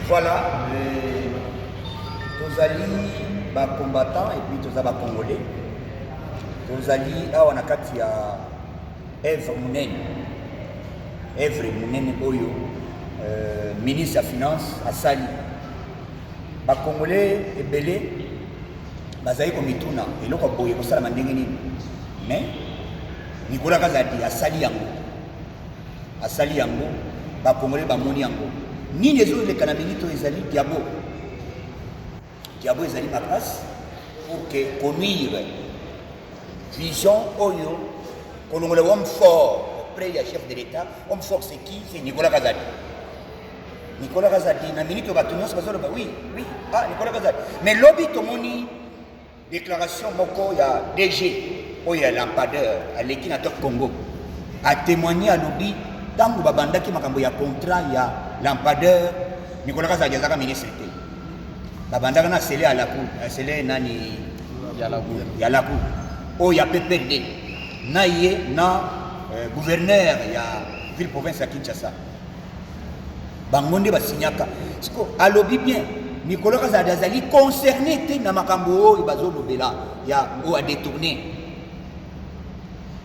Voilà, tozali ba combattants et puis tozali ba congolais. Tozali awa na kati ya Evre Munene oyo ministre ya finance asali. Ba congolais ebele bazali ko mituna eloko boye ko sala mandenge nini. Mais Nicolas Kazadi asali yango ba congolais ba moni yango. Ni les autres canabinito ezali diabo ezali makasi pour que connuire vision oyo kolongola homme fort auprès du chef de l'État. Homme fort c'est qui? C'est Nicolas Kazadi. Nicolas Kazadi na minute batunyo se bazolo ba oui Nicolas Kazadi. Mais lobby tomoni déclaration moko ya DG oyo lampadaire à l'équinateur Congo a témoigné à lobby tango babandaki makambo ya contrat ya lampadaire Nicolas Kazadi azaka ministre te babandaka na scellé à la cour scellé nani ya la cour o ya PPD na ye na gouverneur ya ville province ya Kinshasa bangonde basinyaka siko alobi bien Nicolas Kazadi azali concerné te na makambo oyo bazolobela ya o a détourné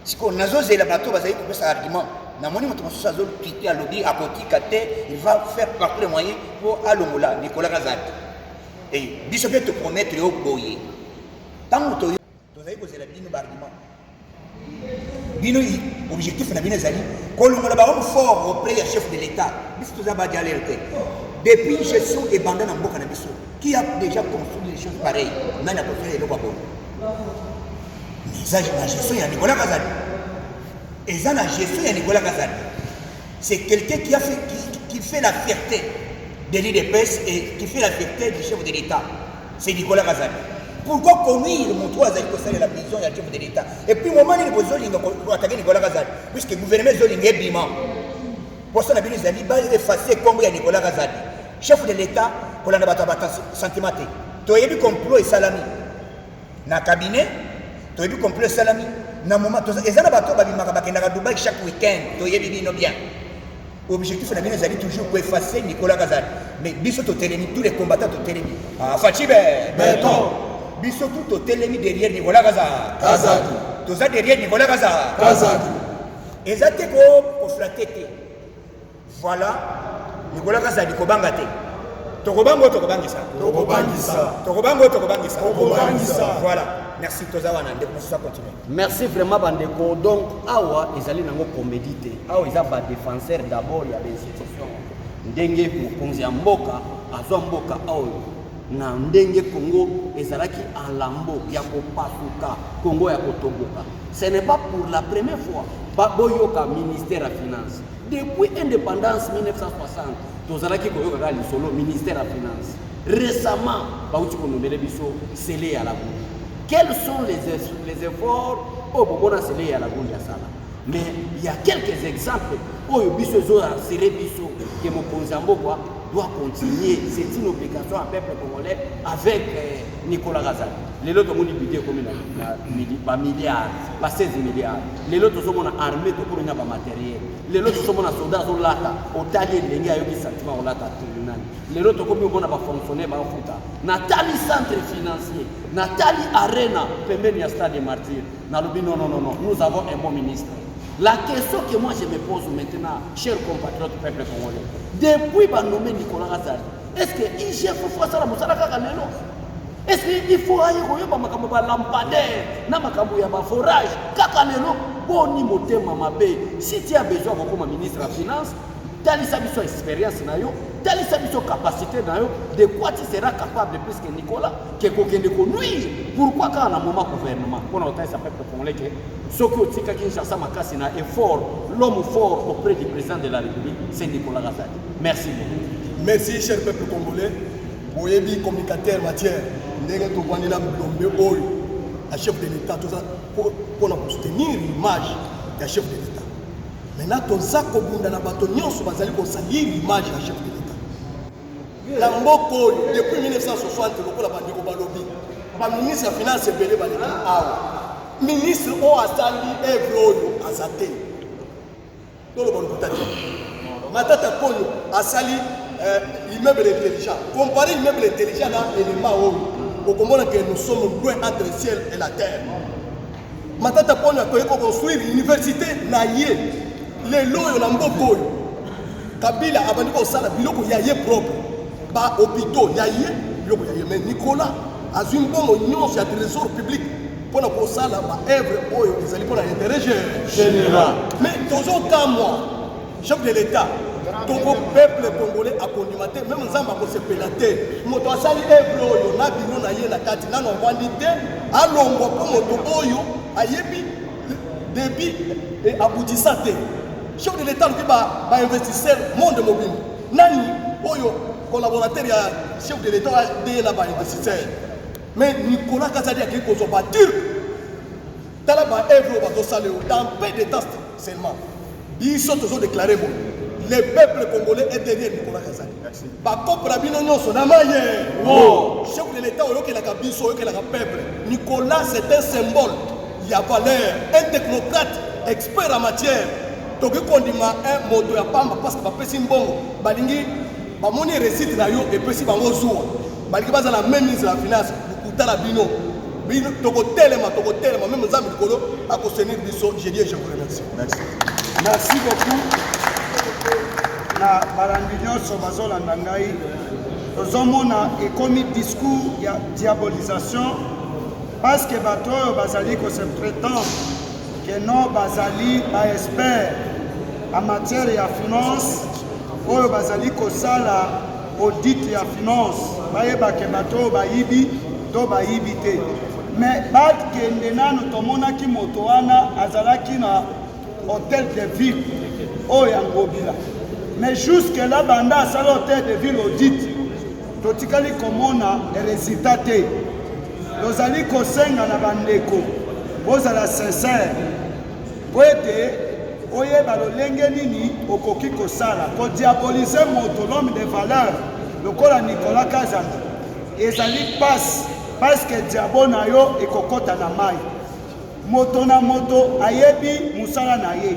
siko nazozela bato bazali kopesa argument. Na moni moto mosusu azol quitter à lobby à kotika te, il va faire partout les moyens pour alongola Nicolas Kazadi. Et biso te promettre yo boye. Tant to tozali kozela bino argument. Bino objectif na bino ezali kolongola ba homme fort auprès du chef de l'État. Biso tozaba di alerte. Depuis gestion et banda na mboka na biso, qui a déjà construit des choses pareilles, nani a construit le kwabo. Mais ça la gestion ya Nicolas Kazadi. Et ça, la gestion de Nicolas Kazadi, c'est quelqu'un qui fait la fierté de l'IDPS et qui fait la fierté du chef de l'État. C'est Nicolas Kazadi. Pourquoi connuire mon toit à la prison du chef de l'État? Et puis, au moment où il faut attaquer Nicolas Kazadi, puisque le gouvernement Zoling est bimant. Pour ça, on a vu les amis, il effacer Congo et Nicolas Kazadi. Chef de l'État, pour la bata sentiment. Tu as vu complot et salami. Dans le cabinet, tu as vu complot et salami. Na moment ezana bato babimaka bakendaka Dubaï chaque week-end to yebi bino bien. Objectif na bino ezali toujours pour effacer Nicolas Kazadi. Mais biso to telemi tous les combattants to telemi. Ah Fachibe Béton. Biso tout to telemi derrière Nicolas Kazadi. To za derrière Nicolas Kazadi. Ezate ko flatter te. Voilà Nicolas Kazadi ko banga te. Tokobango tokobangisa. Voilà. Merci Tozawana, de ça continuer. Merci vraiment Bandeko. Donc, awa ezali nango comédité. Awa ils ba défenseur d'abord il y a des institutions. Ndenge mokonzi ya mboka, azwa mboka awa na ndenge Congo ezalaki alambo ya kopasuka, Congo ya kotoboka. Ce n'est pas pour la première fois baboyoka ministère de la finance. Depuis indépendance 1960, tozalaki koyoka li solo ministère de la finance. Récemment, bauti konomele biso scellé à la boue. Quels sont les efforts au Bobona Sélé à la Goundia Sala? Mais il y a quelques exemples où le biso a serré biso que mon Konzamboa doit continuer. C'est une obligation à peuple congolais avec Nicolas Kazadi. Les autres ont dit budget comme un milliard, pas 16 milliards. Les autres sont armés pour une matériel. Les autres sont soldats au lata, au talier de l'India, au sentiment au lata tribunal. Les autres comme on a fonctionné par Fouta. Nathalie centre financier, Nathalie Arena, Pemenia Stade des Martyrs. Non, nous avons un bon ministre. La question que moi je me pose maintenant, chers compatriotes peuple congolais, depuis qu'on a nommé Nicolas Kazadi, est-ce que IGF faut faire ça la Moussala Kakanelo? Est-ce qu'il faut aller au makambo ba lampadaire, na makambo ya ba forage, Kakanelo, boni motema mabe. Si tu as besoin comme ministre de la finance, talisa biso expérience na yo, talisa biso capacité na yo, de quoi tu seras capable plus que Nicolas, que kokende ko nuire. Pourquoi quand on a moment gouvernement, on a autant ça peuple congolais que ce qui otika Kinshasa makasi na effort, l'homme fort auprès du président de la République, c'est Nicolas Kazadi. Merci beaucoup. Merci cher peuple congolais. Boyebi communicateur matière, ndenge to kwanila mblombe oyo, la chef de l'État tout ça pour soutenir l'image du chef de l'État. Maintenant toza ko bunda na bato nyonso bazali ko salir l'image du chef de l'État. La mboko depuis 1960 lokola bandeko balobi, ba ministre de finance belé ba leki. Ministre o asali evre oyo azate. Tout le monde peut dire. Matata Ponyo a sali immeuble intelligent. Comparer immeuble intelligent à l'élément où au Congo que nous sommes loin entre le ciel et la terre. Matata Ponyo a construire l'université naïe. Les lois de Mboko. Kabila a vendu au sala biloko yaye propre. Ba hôpitaux yaye biloko yaye. Mais Nicolas a une bonne union sur le trésor public. Pour la salle, œuvre, ils allaient pour l'intérêt général. Mais toujours qu'à moi, chef de l'État, tout le peuple congolais a condumaté, même les hommes se pélaté. Moto asali œuvre, on a bino na yé na kati na nongwandité, alongo pour moto oyo, ayebi débit et aboutissate. Chef de l'État, qui va investisseur monde mobile. Nani oyo collaborateur ya chef de l'État de la investisseur. Mais Nicolas Kazadi a dit qu'on se bat dur. Dans la bas dans peu de temps seulement. Ils sont toujours déclarés bon. Le peuple congolais est derrière Nicolas Kazadi. Par contre, la binonion son amaye. Chef de l'État, il y a un peuple. Nicolas, c'est un symbole. Il y a valeur. Un technocrate, expert en matière. Donc, on dit un mot de la pamba parce que je suis un bon. Balingi, mon récite d'ailleurs et puis si bango zoua. Balingi, c'est la même ministre de la finance. La bino toko telema même nous avons mikolo à soutenir biso. Je vous remercie. Merci beaucoup. Na balandi nyonso bazolanda ngai tozomona ekomi discours ya diabolisation parce que bato oyo bazali ko se prétendre que non bazali ba expert en matière ya finance oyo bazali kosala audit ya finance bayebake bato oyo bayibi to bayibi te. Mais bakende nano tomonaki moto wana azalaki na hôtel de ville oyo ya Ngobila. Mais jusque là banda asala hôtel de ville audit totikali komona résultat te. Tozali kosenga na bandeko bozala sincère po ete oyeba lolenge nini okoki kosala kodiabolize moto l'homme de valeur lokola Nicolas Kazadi ezali passe parce que diabo na yo ekokota na mai. Moto na moto ayebi musala na ye.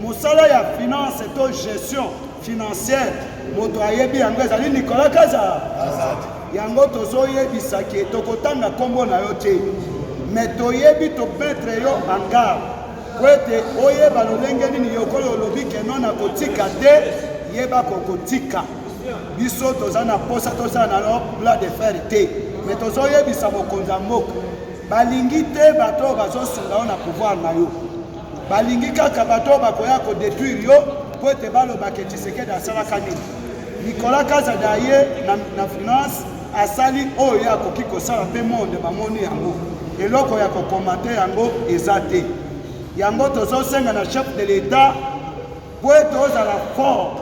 Musala ya finance to gestion financière moto ayebi yango ezali Nicolas Kazadi. Yango tozoyebisa ke tokotanga kombo na yo te. Mais toyebi to mettre yo en garde. Kwete oyeba lolenge nini yokolo olobi ke non akotika te yeba kokotika. Biso tozana posa tozana na plat de fer te. Mais tozoyebisa mokonzi ya mboka balingi te bato bazosunga na pouvoir na yo. Balingi kaka bato bakoya kodétruire yo po ete balobaka Tshisekedi asalaka nini. Nicolas Kazadi ye na finance asali oyo akoki kosala mpe monde bamoni yango. Eloko ya kokomate yango eza te. Yango tozosenga na chef de l'État po ete ozala fort,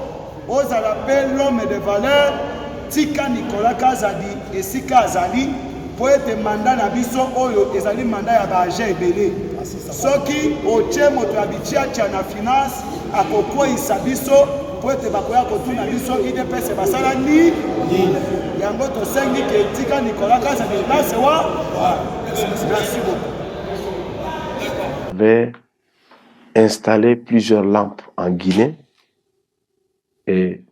ozala mpe l'homme de valeur. Tika Nicolas Kazadi esika azali po ete manda na biso oyo ezali manda ya baagent ebele. Soki otie moto ya bichiatia na finance akokweyisa biso po ete bakoya kotuna biso IDPS basala nini. Yango tosengi ke tika Nicolas Kazadi nasewa. Merci beaucoup. Avait installé plusieurs lampes en Guinée et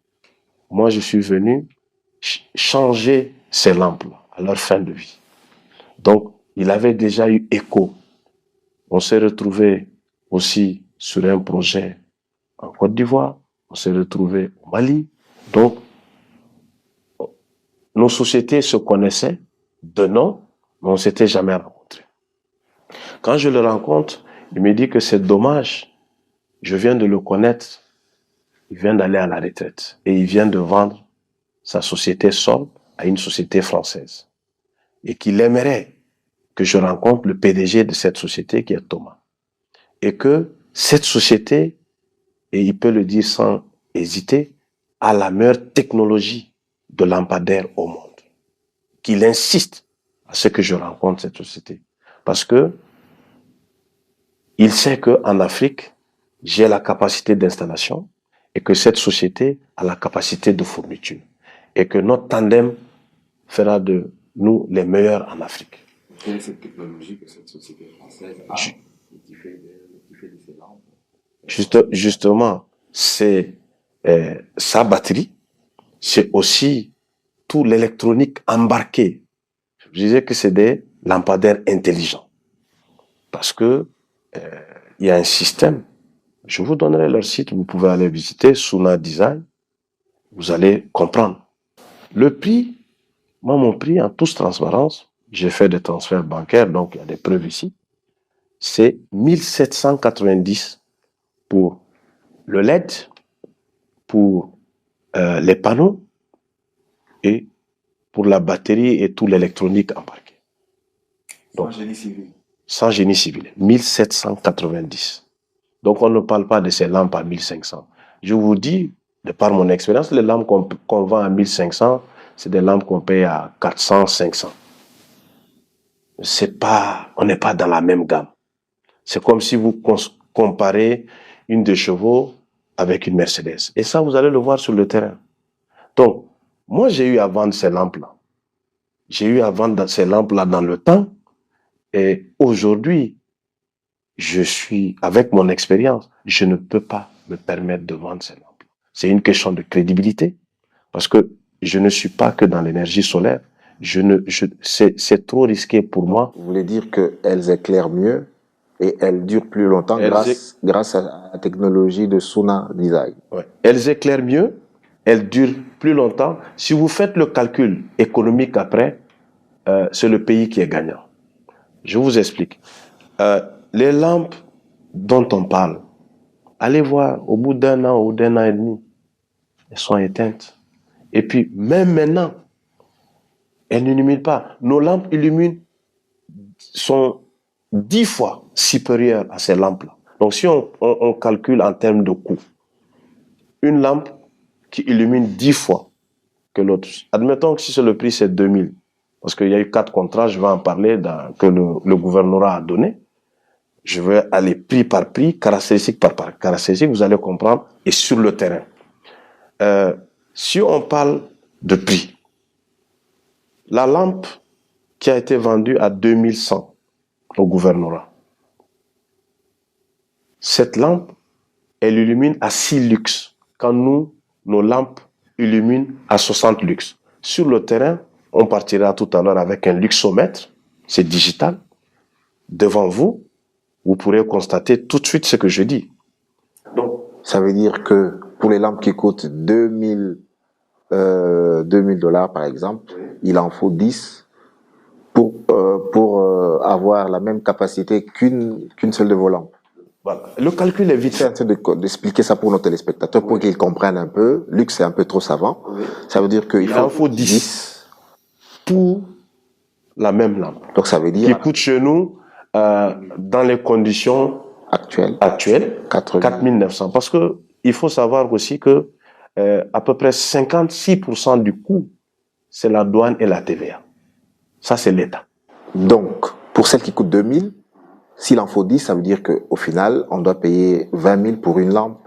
moi je suis venu changer ces lampes-là à leur fin de vie. Donc, il avait déjà eu écho. On s'est retrouvé aussi sur un projet en Côte d'Ivoire, on s'est retrouvé au Mali. Donc, nos sociétés se connaissaient de nom, mais on ne s'était jamais rencontrés. Quand je le rencontre, il me dit que c'est dommage, je viens de le connaître, il vient d'aller à la retraite et il vient de vendre sa société Sol à une société française et qu'il aimerait que je rencontre le PDG de cette société qui est Thomas et que cette société, et il peut le dire sans hésiter, a la meilleure technologie de lampadaire au monde. Qu'il insiste à ce que je rencontre cette société parce que il sait qu'en Afrique, j'ai la capacité d'installation et que cette société a la capacité de fourniture. Et que notre tandem fera de nous les meilleurs en Afrique. Quelle est cette technologie que cette société française a qui fait de ces lampes? Justement, c'est sa batterie, c'est aussi tout l'électronique embarqué. Je disais que c'est des lampadaires intelligents. Parce que il y a un système. Je vous donnerai leur site, vous pouvez aller visiter, Suna Design. Vous allez comprendre. Le prix, moi, mon prix, en toute transparence, j'ai fait des transferts bancaires, donc il y a des preuves ici, c'est 1790 pour le LED, pour les panneaux et pour la batterie et tout l'électronique embarqué. Donc, Sans génie civil. sans génie civil, 1790. Donc, on ne parle pas de ces lampes à 1500. Je vous dis, de par mon expérience, les lampes qu'on vend à 1500, c'est des lampes qu'on paye à 400, 500. On n'est pas dans la même gamme. C'est comme si vous comparez une de chevaux avec une Mercedes. Et ça, vous allez le voir sur le terrain. Donc, moi, j'ai eu à vendre ces lampes-là. J'ai eu à vendre ces lampes-là dans le temps. Et aujourd'hui, avec mon expérience, je ne peux pas me permettre de vendre ces lampes. C'est une question de crédibilité. Parce que je ne suis pas que dans l'énergie solaire. C'est trop risqué pour moi. Vous voulez dire qu'elles éclairent mieux et elles durent plus longtemps grâce à la technologie de Suna Design. Ouais. Elles éclairent mieux, elles durent plus longtemps. Si vous faites le calcul économique après, c'est le pays qui est gagnant. Je vous explique. Les lampes dont on parle, allez voir, au bout d'un an ou d'un an et demi, elles sont éteintes. Et puis, même maintenant, elles n'illuminent pas. Nos lampes sont 10 fois supérieures à ces lampes-là. Donc, si on calcule en termes de coût, une lampe qui illumine 10 fois que l'autre, admettons que si c'est le prix, c'est 2000, parce qu'il y a eu 4 contrats, je vais en parler, que le gouvernorat a donné. Je vais aller prix par prix, caractéristique par caractéristique, vous allez comprendre, et sur le terrain. Si on parle de prix, la lampe qui a été vendue à 2100 au gouvernorat, cette lampe, elle illumine à 6 lux, quand nos lampes illuminent à 60 lux. Sur le terrain, on partira tout à l'heure avec un luxomètre, c'est digital. Devant vous, vous pourrez constater tout de suite ce que je dis. Donc, ça veut dire que pour les lampes qui coûtent 2000 $, par exemple, il en faut 10 pour avoir la même capacité qu'une seule de vos lampes. Voilà. Le calcul est vite fait. D'expliquer ça pour nos téléspectateurs, pour qu'ils comprennent un peu. Luxe, c'est un peu trop savant. Ça veut dire qu'il en faut 10 pour la même lampe. Donc ça veut dire... Qui coûte chez nous, dans les conditions actuelles 4900. Parce que il faut savoir aussi que à peu près 56% du coût, c'est la douane et la TVA. Ça, c'est l'État. Donc, pour celle qui coûte 2000, s'il en faut 10, ça veut dire qu'au final, on doit payer 20 000 pour une lampe.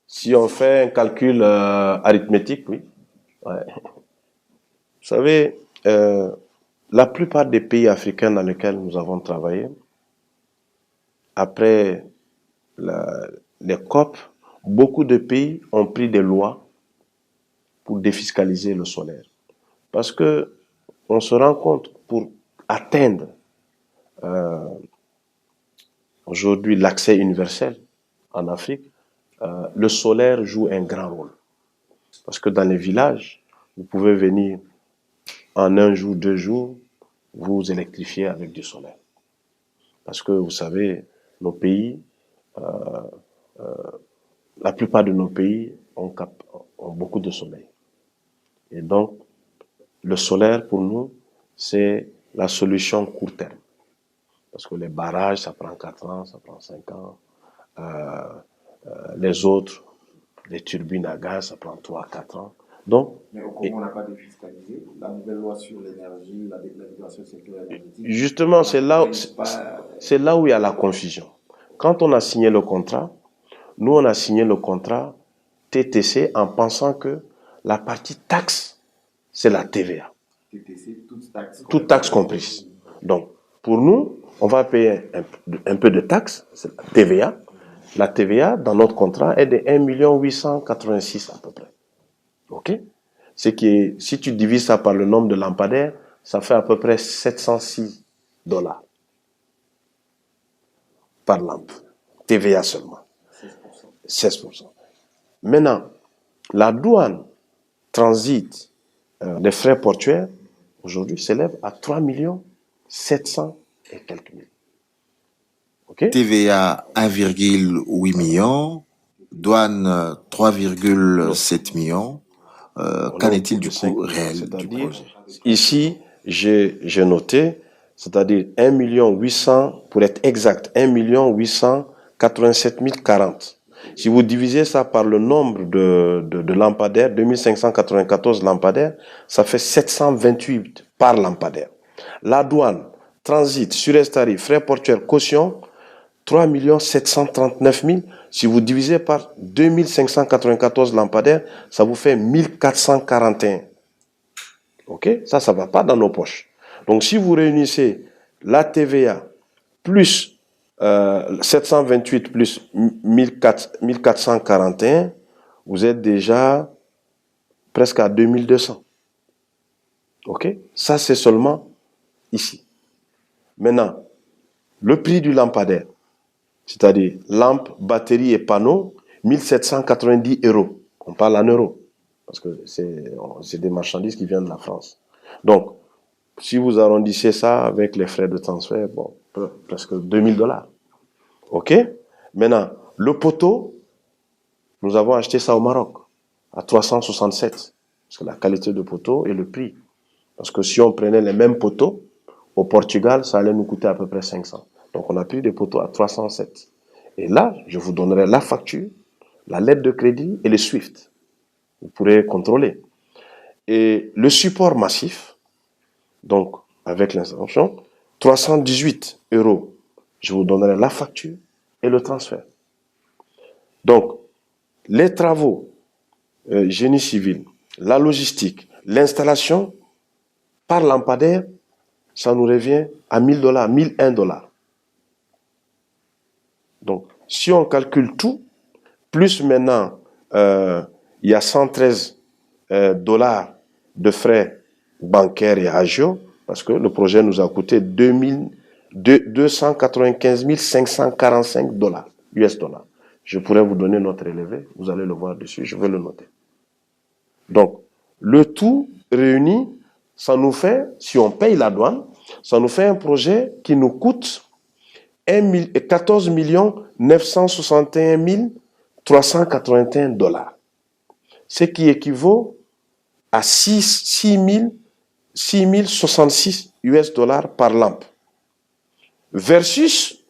Si on fait un calcul arithmétique, oui. Ouais. Vous savez, la plupart des pays africains dans lesquels nous avons travaillé, après les COP, beaucoup de pays ont pris des lois pour défiscaliser le solaire. Parce que on se rend compte, pour atteindre aujourd'hui l'accès universel en Afrique, le solaire joue un grand rôle. Parce que dans les villages, vous pouvez venir en 1 jour, 2 jours, vous électrifier avec du solaire. Parce que vous savez, nos pays, la plupart de nos pays ont beaucoup de soleil. Et donc, le solaire, pour nous, c'est la solution court terme. Parce que les barrages, ça prend 4 ans, ça prend 5 ans. Les autres, les turbines à gaz, ça prend 3-4 ans. Donc, mais au Congo, on n'a pas défiscalisé. La nouvelle loi sur l'énergie, la déclaration secteur énergétique. Justement, c'est là où il y a la confusion. Quand on a signé le contrat, nous, on a signé le contrat TTC en pensant que la partie taxe, c'est la TVA. TTC, toute taxe comprise. Donc, pour nous, on va payer un peu de taxes, c'est la TVA, la TVA dans notre contrat est de 1 886 à peu près. OK? C'est que si tu divises ça par le nombre de lampadaires, ça fait à peu près $706 par lampe. TVA seulement. 16%. Maintenant, la douane transit des frais portuaires aujourd'hui s'élève à 3 700 et quelques mille. OK? TVA 1,8 million, douane 3,7 millions. Qu'en est-il du coût réel du projet? Ici, j'ai noté, c'est-à-dire 1 800 000, pour être exact, 1 887 040. Si vous divisez ça par le nombre de lampadaires, 2594 lampadaires, ça fait 728 par lampadaire. La douane, transit, surestarie, frais portuaires, caution, 3 739 000. Si vous divisez par 2594 lampadaires, ça vous fait 1441. OK? Ça ne va pas dans nos poches. Donc, si vous réunissez la TVA plus 728 plus 1441, vous êtes déjà presque à 2200. OK? Ça, c'est seulement ici. Maintenant, le prix du lampadaire, c'est-à-dire lampe, batterie et panneau, 1790 €. On parle en euros, parce que c'est des marchandises qui viennent de la France. Donc, si vous arrondissez ça avec les frais de transfert, bon, presque $2000. OK? Maintenant, le poteau, nous avons acheté ça au Maroc, à 367. Parce que la qualité de poteau et le prix. Parce que si on prenait les mêmes poteaux, au Portugal, ça allait nous coûter à peu près 500. Donc, on a pris des poteaux à 307. Et là, je vous donnerai la facture, la lettre de crédit et le SWIFT. Vous pourrez contrôler. Et le support massif, donc, avec l'installation, 318 €. Je vous donnerai la facture et le transfert. Donc, les travaux, génie civil, la logistique, l'installation, par lampadaire, ça nous revient à $1000, $1001. Donc, si on calcule tout, plus maintenant, il y a 113 $ de frais bancaires et agio, parce que le projet nous a coûté 295 545 $, US dollars. Je pourrais vous donner notre relevé, vous allez le voir dessus, je vais le noter. Donc, le tout réuni, ça nous fait, si on paye la douane, ça nous fait un projet qui nous coûte 14 961 381 $. Ce qui équivaut à 6066 US dollars par lampe. Versus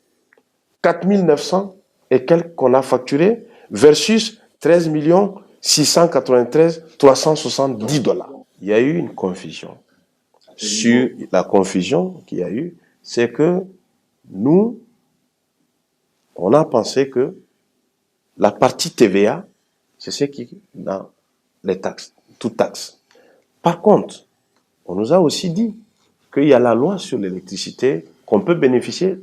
4900 et quelques qu'on a facturé, versus 13 693 370 $. Il y a eu une confusion. Sur la confusion qu'il y a eu, c'est que nous, on a pensé que la partie TVA, c'est ce qui est dans les taxes, toutes taxes. Par contre, on nous a aussi dit qu'il y a la loi sur l'électricité, qu'on peut bénéficier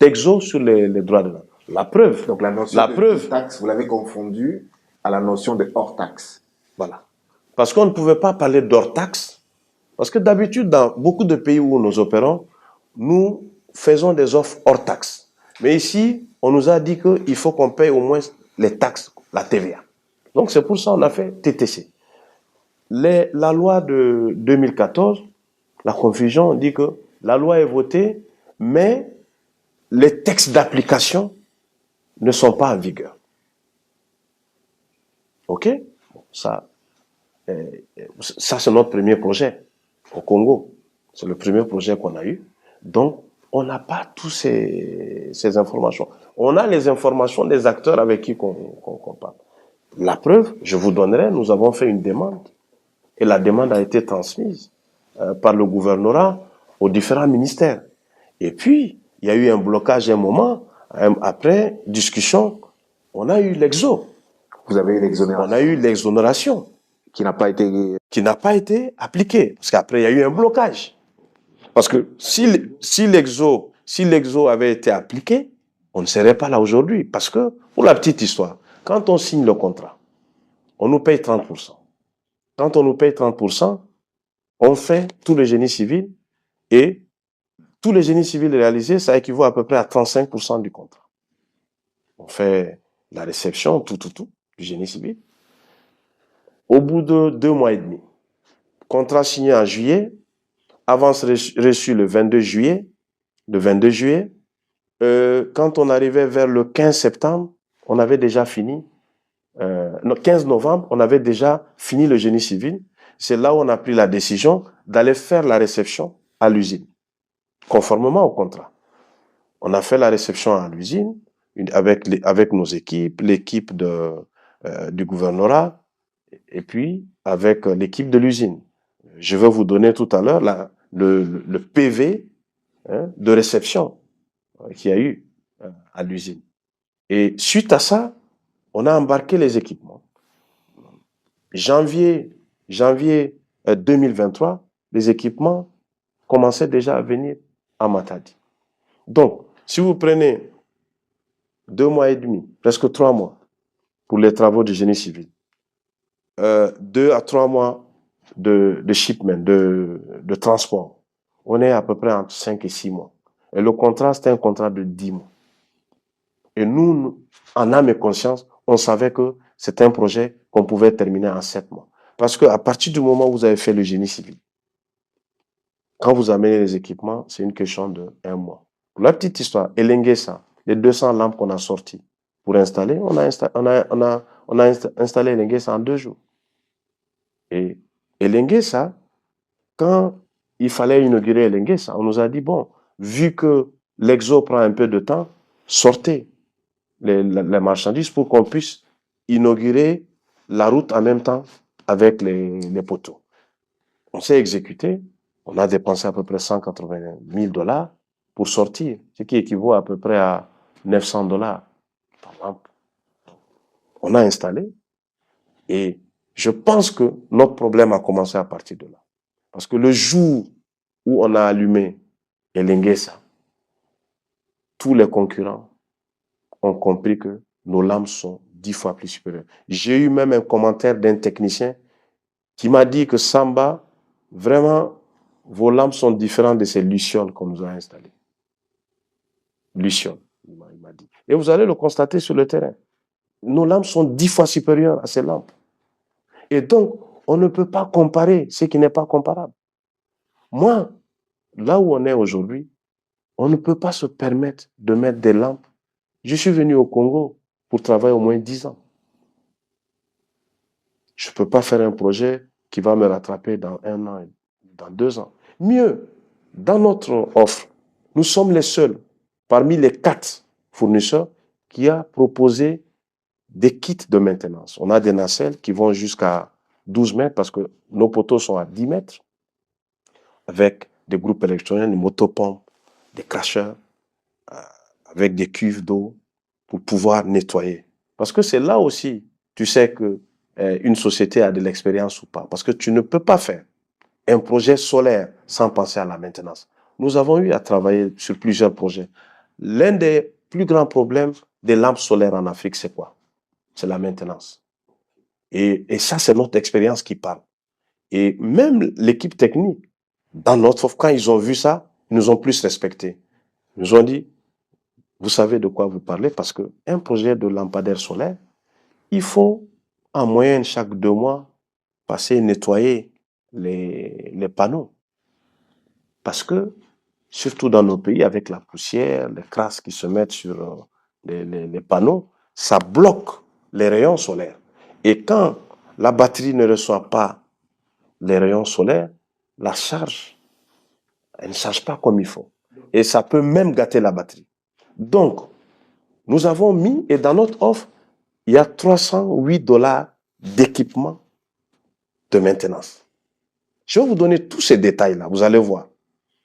d'exo sur les droits de l'homme. La preuve. Donc la notion de taxe, vous l'avez confondue à la notion de hors taxe. Voilà. Parce qu'on ne pouvait pas parler d'hors taxe, parce que d'habitude, dans beaucoup de pays où nous opérons, nous faisons des offres hors taxe. Mais ici, on nous a dit qu'il faut qu'on paye au moins les taxes, la TVA. Donc c'est pour ça qu'on a fait TTC. La loi de 2014, la confusion dit que la loi est votée, mais les textes d'application ne sont pas en vigueur. OK? Ça c'est notre premier projet au Congo. C'est le premier projet qu'on a eu. Donc, on n'a pas toutes ces informations. On a les informations des acteurs avec qui on parle. La preuve, je vous donnerai, nous avons fait une demande et la demande a été transmise par le gouvernorat aux différents ministères. Et puis, il y a eu un blocage à un moment. Après discussion, on a eu l'exo. Vous avez eu l'exonération. On a eu l'exonération. Qui n'a pas été appliquée. Parce qu'après, il y a eu un blocage. Parce que si l'exo avait été appliqué, on ne serait pas là aujourd'hui. Parce que, pour la petite histoire, quand on signe le contrat, on nous paye 30%. Quand on nous paye 30%, on fait tout le génie civil et tous les génies civils réalisés, ça équivaut à peu près à 35% du contrat. On fait la réception, tout, du génie civil. Au bout de 2 mois et demi, contrat signé en juillet, avance reçue le 22 juillet. Le 22 juillet, quand on arrivait vers le 15 septembre, on avait déjà fini. Le 15 novembre, on avait déjà fini le génie civil. C'est là où on a pris la décision d'aller faire la réception à l'usine, conformément au contrat. On a fait la réception à l'usine avec nos équipes, l'équipe du gouvernorat et puis avec l'équipe de l'usine. Je vais vous donner tout à l'heure le PV de réception qu'il y a eu à l'usine. Et suite à ça, on a embarqué les équipements. Janvier 2023, les équipements commençaient déjà à venir à Matadi. Donc, si vous prenez 2 mois et demi, presque 3 mois, pour les travaux de génie civil, 2 à 3 mois de shipment, de transport, on est à peu près entre 5 et 6 mois. Et le contrat, c'était un contrat de 10 mois. Et nous, en âme et conscience, on savait que c'était un projet qu'on pouvait terminer en 7 mois. Parce qu'à partir du moment où vous avez fait le génie civil, quand vous amenez les équipements, c'est une question de 1 mois. Pour la petite histoire, Elenguesa, les 200 lampes qu'on a sorties pour installer, on a installé Elenguesa en 2 jours. Et Elenguesa, quand il fallait inaugurer Elenguesa, on nous a dit, bon, vu que l'exo prend un peu de temps, sortez les marchandises pour qu'on puisse inaugurer la route en même temps avec les poteaux. On s'est exécuté, on a dépensé à peu près $180,000 pour sortir, ce qui équivaut à peu près à $900 par lampe. On a installé et je pense que notre problème a commencé à partir de là. Parce que le jour où on a allumé Elenguesa, tous les concurrents ont compris que nos lampes sont 10 fois plus supérieures. J'ai eu même un commentaire d'un technicien qui m'a dit que Samba, vraiment, vos lampes sont différentes de ces lucioles qu'on nous a installées. Lucioles, il m'a dit. Et vous allez le constater sur le terrain. Nos lampes sont 10 fois supérieures à ces lampes. Et donc, on ne peut pas comparer ce qui n'est pas comparable. Moi, là où on est aujourd'hui, on ne peut pas se permettre de mettre des lampes. Je suis venu au Congo pour travailler au moins 10 ans. Je ne peux pas faire un projet qui va me rattraper dans 1 an, dans 2 ans. Mieux, dans notre offre, nous sommes les seuls, parmi les 4 fournisseurs, qui a proposé des kits de maintenance. On a des nacelles qui vont jusqu'à 12 mètres parce que nos poteaux sont à 10 mètres, avec des groupes électrogènes, des motopompes, des cracheurs, avec des cuves d'eau pour pouvoir nettoyer. Parce que c'est là aussi, tu sais que une société a de l'expérience ou pas. Parce que tu ne peux pas faire un projet solaire sans penser à la maintenance. Nous avons eu à travailler sur plusieurs projets. L'un des plus grands problèmes des lampes solaires en Afrique, c'est quoi? C'est la maintenance. Et ça, c'est notre expérience qui parle. Et même l'équipe technique, dans notre offre, quand ils ont vu ça, ils nous ont plus respectés. Ils nous ont dit, vous savez de quoi vous parlez, parce qu'un projet de lampadaire solaire, il faut en moyenne chaque 2 mois passer nettoyer les panneaux. Parce que, surtout dans nos pays, avec la poussière, les crasses qui se mettent sur les panneaux, ça bloque les rayons solaires. Et quand la batterie ne reçoit pas les rayons solaires, la charge, elle ne charge pas comme il faut. Et ça peut même gâter la batterie. Donc, nous avons mis, et dans notre offre, il y a $308 d'équipement de maintenance. Je vais vous donner tous ces détails-là, vous allez voir.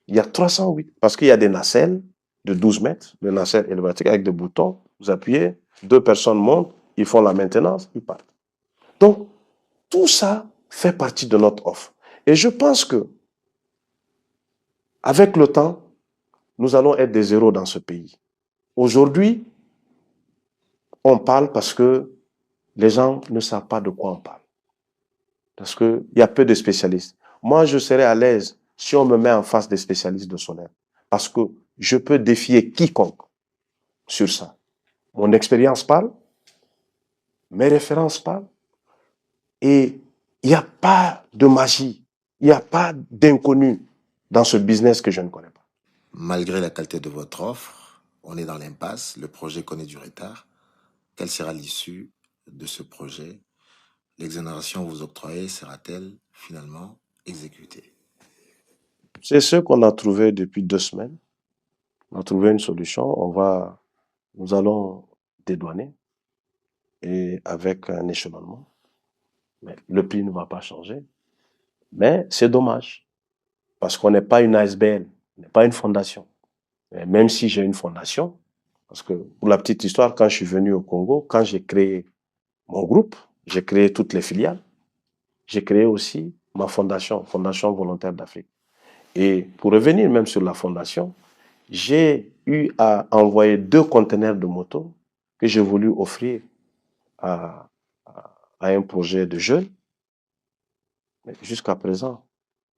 Il y a 308, parce qu'il y a des nacelles de 12 mètres, des nacelles élévatriques avec des boutons, vous appuyez, 2 personnes montent, ils font la maintenance, ils partent. Donc, tout ça fait partie de notre offre. Et je pense que, avec le temps, nous allons être des héros dans ce pays. Aujourd'hui, on parle parce que les gens ne savent pas de quoi on parle. Parce qu'il y a peu de spécialistes. Moi, je serais à l'aise si on me met en face des spécialistes de solaire. Parce que je peux défier quiconque sur ça. Mon expérience parle, mes références parlent, et il n'y a pas de magie, il n'y a pas d'inconnu dans ce business que je ne connais pas. Malgré la qualité de votre offre, on est dans l'impasse, le projet connaît du retard. Quelle sera l'issue de ce projet? L'exonération vous octroyée sera-t-elle finalement exécutée? C'est ce qu'on a trouvé depuis 2 semaines. On a trouvé une solution. Nous allons dédouaner et avec un échelonnement. Mais le prix ne va pas changer. Mais c'est dommage parce qu'on n'est pas une ASBL, on n'est pas une fondation. Et même si j'ai une fondation, parce que pour la petite histoire, quand je suis venu au Congo, quand j'ai créé mon groupe, j'ai créé toutes les filiales, j'ai créé aussi ma fondation, Fondation Volontaire d'Afrique. Et pour revenir même sur la fondation, j'ai eu à envoyer 2 conteneurs de motos que j'ai voulu offrir à un projet de jeunes. Mais jusqu'à présent,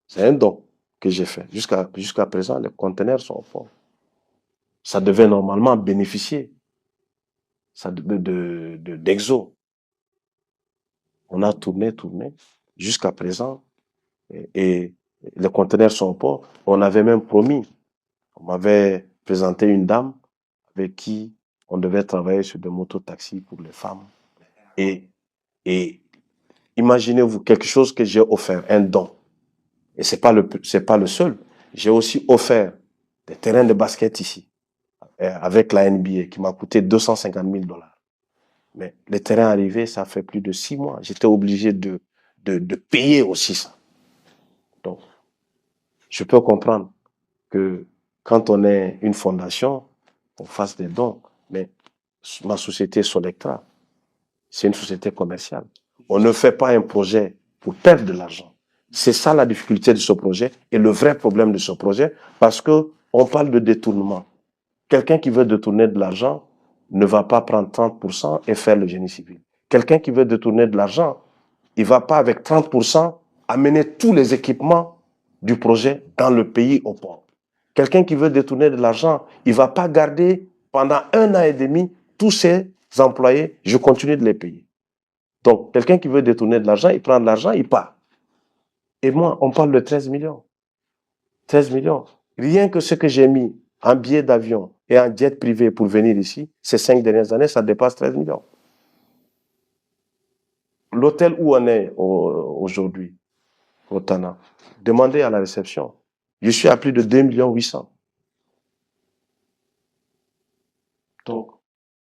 c'est un don que j'ai fait. Jusqu'à présent, les conteneurs sont au port. Ça devait normalement bénéficier d'Exo. On a tourné, jusqu'à présent, et les conteneurs sont au port. On avait même promis, on m'avait présenté une dame avec qui on devait travailler sur des mototaxis pour les femmes. Et imaginez-vous quelque chose que j'ai offert, un don. Et c'est pas le seul. J'ai aussi offert des terrains de basket ici, avec la NBA, qui m'a coûté $250 000. Mais les terrains arrivés, ça fait plus de 6 mois. J'étais obligé de payer aussi ça. Donc, je peux comprendre que quand on est une fondation, on fasse des dons. Mais ma société Solectra, c'est une société commerciale. On ne fait pas un projet pour perdre de l'argent. C'est ça la difficulté de ce projet et le vrai problème de ce projet, parce que on parle de détournement. Quelqu'un qui veut détourner de l'argent ne va pas prendre 30% et faire le génie civil. Quelqu'un qui veut détourner de l'argent, il va pas avec 30% amener tous les équipements du projet dans le pays au port. Quelqu'un qui veut détourner de l'argent, il va pas garder pendant 1 an et demi tous ses employés, je continue de les payer. Donc, quelqu'un qui veut détourner de l'argent, il prend de l'argent, il part. Et moi, on parle de 13 millions. 13 millions. Rien que ce que j'ai mis en billet d'avion et en jet privé pour venir ici, ces 5 dernières années, ça dépasse 13 millions. L'hôtel où on est aujourd'hui, au Tana, demandez à la réception. Je suis à plus de 2 800 000.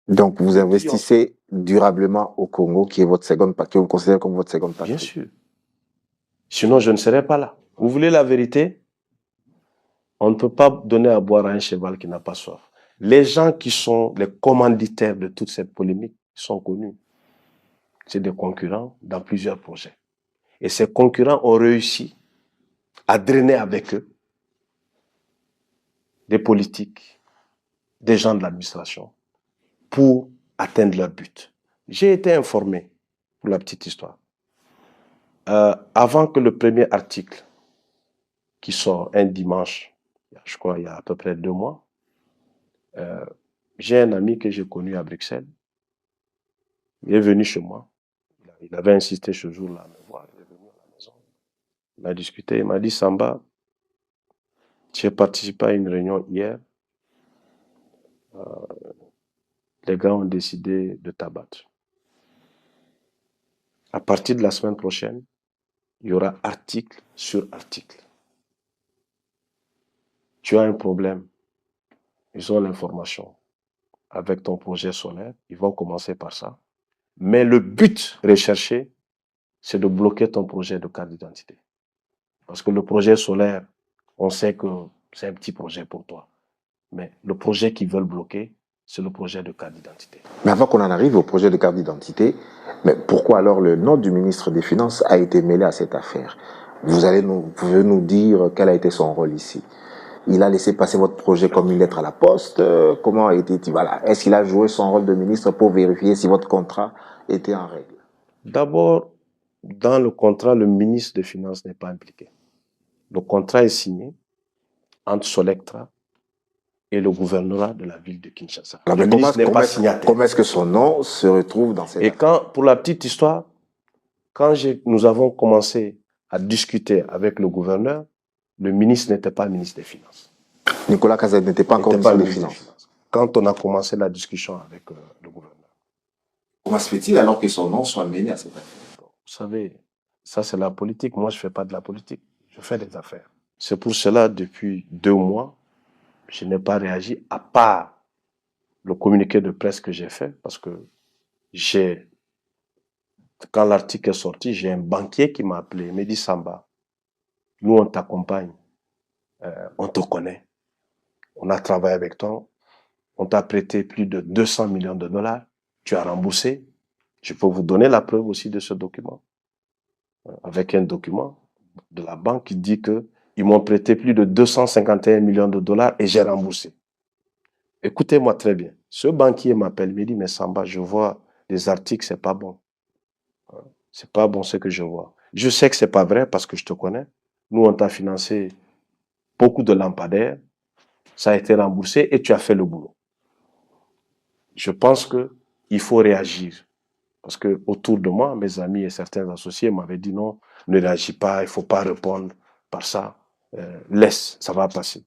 Donc, vous investissez durablement au Congo, qui est votre que vous considérez comme votre seconde patrie. Bien sûr. Sinon, je ne serais pas là. Vous voulez la vérité? On ne peut pas donner à boire à un cheval qui n'a pas soif. Les gens qui sont les commanditaires de toute cette polémique sont connus. C'est des concurrents dans plusieurs projets. Et ces concurrents ont réussi à drainer avec eux des politiques, des gens de l'administration, pour atteindre leur but. J'ai été informé, pour la petite histoire, avant que le premier article qui sort un dimanche, je crois il y a à peu près 2 mois, j'ai un ami que j'ai connu à Bruxelles. Il est venu chez moi. Il avait insisté ce jour-là à me voir. Il est venu à la maison. On a discuté. Il m'a dit, Samba, j'ai participé à une réunion hier. Les gars ont décidé de t'abattre. À partir de la semaine prochaine, il y aura article sur article. Tu as un problème. Ils ont l'information. Avec ton projet solaire, ils vont commencer par ça. Mais le but recherché, c'est de bloquer ton projet de carte d'identité. Parce que le projet solaire, on sait que c'est un petit projet pour toi. Mais le projet qu'ils veulent bloquer, c'est le projet de carte d'identité. Mais avant qu'on en arrive au projet de carte d'identité, mais pourquoi alors le nom du ministre des Finances a été mêlé à cette affaire? Vous pouvez nous dire quel a été son rôle ici? il a laissé passer votre projet comme une lettre à la poste. Comment était-il? Voilà. Est-ce qu'il a joué son rôle de ministre pour vérifier si votre contrat était en règle? D'abord, dans le contrat, le ministre des Finances n'est pas impliqué. Le contrat est signé entre Solectra et le gouvernorat de la ville de Kinshasa. Alors, le ministre n'est pas signataire. Comment est-ce que son nom se retrouve dans cette affaire? Pour la petite histoire, quand nous avons commencé à discuter avec le gouverneur, le ministre n'était pas ministre des Finances. Nicolas Kazadi n'était pas encore ministre des Finances. Quand on a commencé la discussion avec le gouverneur. Comment se fait-il alors que son nom soit mêlé à cette affaire? Vous savez, ça c'est la politique. Moi, je ne fais pas de la politique. Je fais des affaires. C'est pour cela, depuis 2 mois, je n'ai pas réagi, à part le communiqué de presse que j'ai fait, parce que quand l'article est sorti, j'ai un banquier qui m'a appelé, il m'a dit: Samba, nous on t'accompagne, on te connaît, on a travaillé avec toi, on t'a prêté plus de 200 millions de dollars, tu as remboursé, je peux vous donner la preuve aussi de ce document, avec un document de la banque qui dit que ils m'ont prêté plus de 251 millions de dollars et j'ai remboursé. Écoutez-moi très bien. Ce banquier m'appelle, il me dit: mais Samba, je vois les articles, c'est pas bon. C'est pas bon ce que je vois. Je sais que c'est pas vrai parce que je te connais. Nous, on t'a financé beaucoup de lampadaires. Ça a été remboursé et tu as fait le boulot. Je pense qu'il faut réagir. Parce que autour de moi, mes amis et certains associés m'avaient dit: non, ne réagis pas, il ne faut pas répondre par ça. Laisse, ça va passer.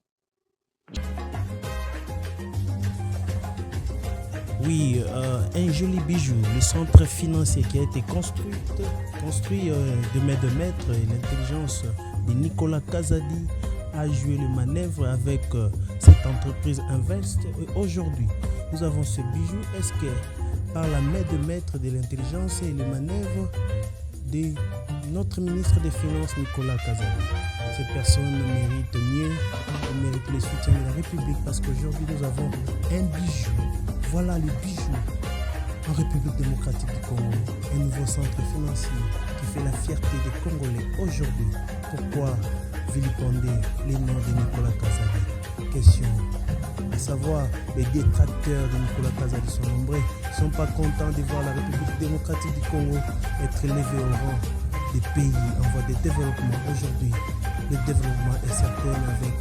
Oui, un joli bijou, le centre financier qui a été construit de main de maître, et l'intelligence de Nicolas Kazadi a joué le manœuvre avec cette entreprise Invest. Et aujourd'hui, nous avons ce bijou. Est-ce que par la main de maître de l'intelligence et le manœuvre de notre ministre des Finances, Nicolas Kazadi, cette personne mérite mieux, elle mérite le soutien de la République, parce qu'aujourd'hui nous avons un bijou. Voilà le bijou en République démocratique du Congo, un nouveau centre financier qui fait la fierté des Congolais aujourd'hui. Pourquoi vilipender les noms de Nicolas Kazadi? Question à savoir, les détracteurs de Nicolas Kazadi sont nombreux, ils ne sont pas contents de voir la République démocratique du Congo être élevée au rang des pays en voie de développement. Aujourd'hui, le développement est certain avec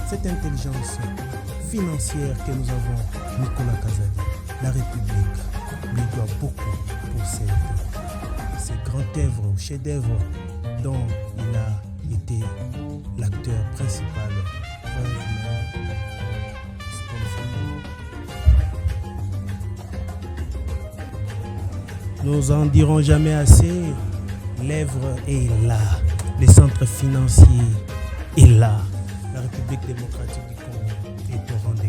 cette intelligence financière que nous avons. Nicolas Kazadi, la République lui doit beaucoup pour ces grandes œuvres, chefs-d'œuvre dont il a été l'acteur principal. Nous en dirons jamais assez. L'œuvre est là, le centre financier est là. La République démocratique du Congo est au rendez-vous.